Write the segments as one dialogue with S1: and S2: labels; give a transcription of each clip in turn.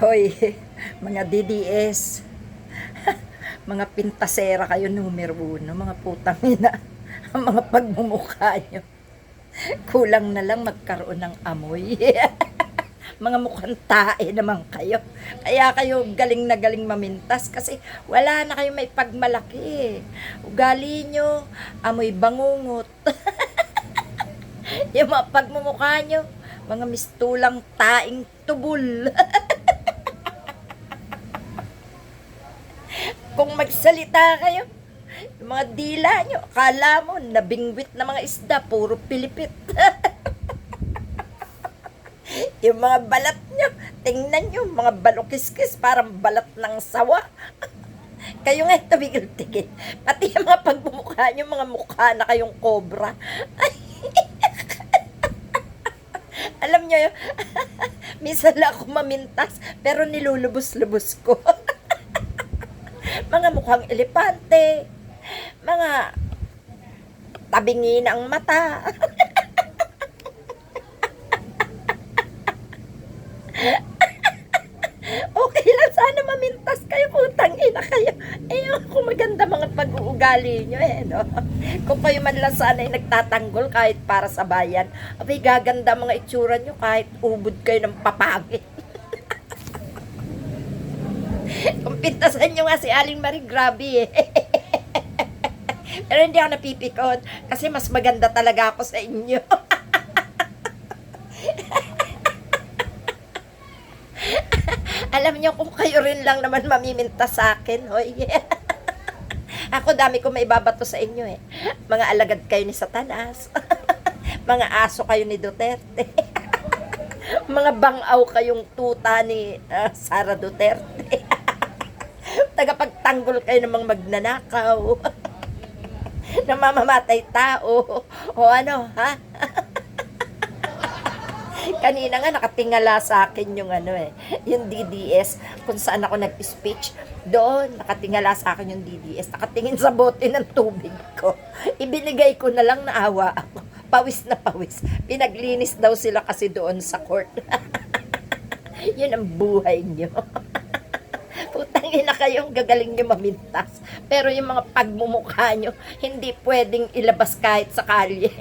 S1: Hoy, mga DDS, mga pintasera kayo numero uno, mga putang ina, ang mga pagmumukha nyo. Kulang na lang magkaroon ng amoy. Mga mukhang tae naman kayo. Kaya kayo galing na galing mamintas kasi wala na kayo may pagmalaki. Ugali nyo, amoy bangungot. Yung mga pagmumukha nyo, mga mistulang taing tubol. Kung magsalita kayo, yung mga dila nyo, akala mo, nabingwit na mga isda, puro pilipit. Yung mga balat nyo, tingnan nyo, mga balukis-kis, parang balat ng sawa. Kayo nga tumigil-tigil. Pati yung mga pagmumukha nyo, mga mukha na kayong cobra. Ay, alam nyo yun, minsan lang ako mamintas, pero nilulubos-lubos ko. Mga mukhang elepante, mga tabingi ng mata. Okay lang sana mamintas kayo, putang ina kayo. Eh, kung maganda mga pag-uugali nyo no? Kung kayo man lang sana ay nagtatanggol kahit para sa bayan, abay gaganda mga itsura nyo kahit ubod kayo ng papangit. Kung pintasan nyo nga si Aling Marie, grabe Pero hindi ako napipikon kasi mas maganda talaga ako sa inyo. Alam niyo kung kayo rin lang naman mamimintas sa akin, hoy. Ako dami ko maibabato sa inyo Mga alagad kayo ni Satanas. Mga aso kayo ni Duterte. Mga bangaw kayong tuta ni Sara Duterte. Tagapagtanggol kayo ng mga magnanakaw. Namamamatay tao. O ano, ha? Kanina nga nakatingala sa akin yung yung DDS kung saan ako nag-speech. Doon, nakatingala sa akin yung DDS. Nakatingin sa bote ng tubig ko. Ibinigay ko na lang, naawa ako. Pawis na pawis. Pinaglinis daw sila kasi doon sa court. Yun ang buhay nyo. Putang ina kayong gagaling nyo mamintas. Pero yung mga pagmumukha nyo, hindi pwedeng ilabas kahit sa kalye.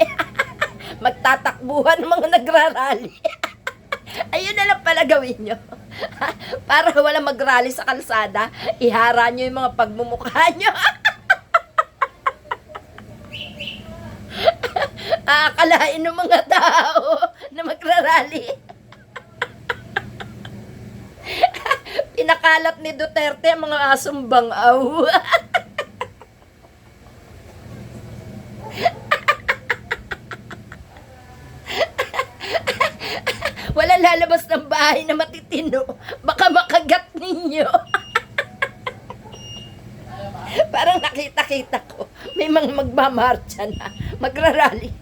S1: Magtatakbuhan ng mga nagrarally. Ayun na lang pala gawin nyo. Para wala magrally sa kalsada, ihara nyo yung mga pagmumukha nyo. Akalain ng mga tao na magrarally. Pinakalat ni Duterte ang mga asong bangaw. Wala lalabas ng bahay na matitino. Baka makagat ninyo. Parang nakita-kita ko. May mga magmamarcha na. Magrarally.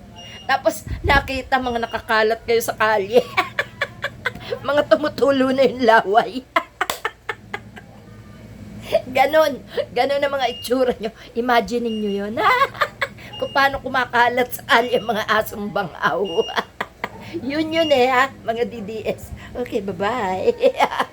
S1: Tapos nakita mga nakakalat kayo sa kalye. Mga tumutulo na yung laway. Ganon. Ganon ang mga itsura nyo. Imagine nyo yun. Kung paano kumakalat sa kalye mga asong bangaw. Yun ha, mga DDS. Okay, bye-bye.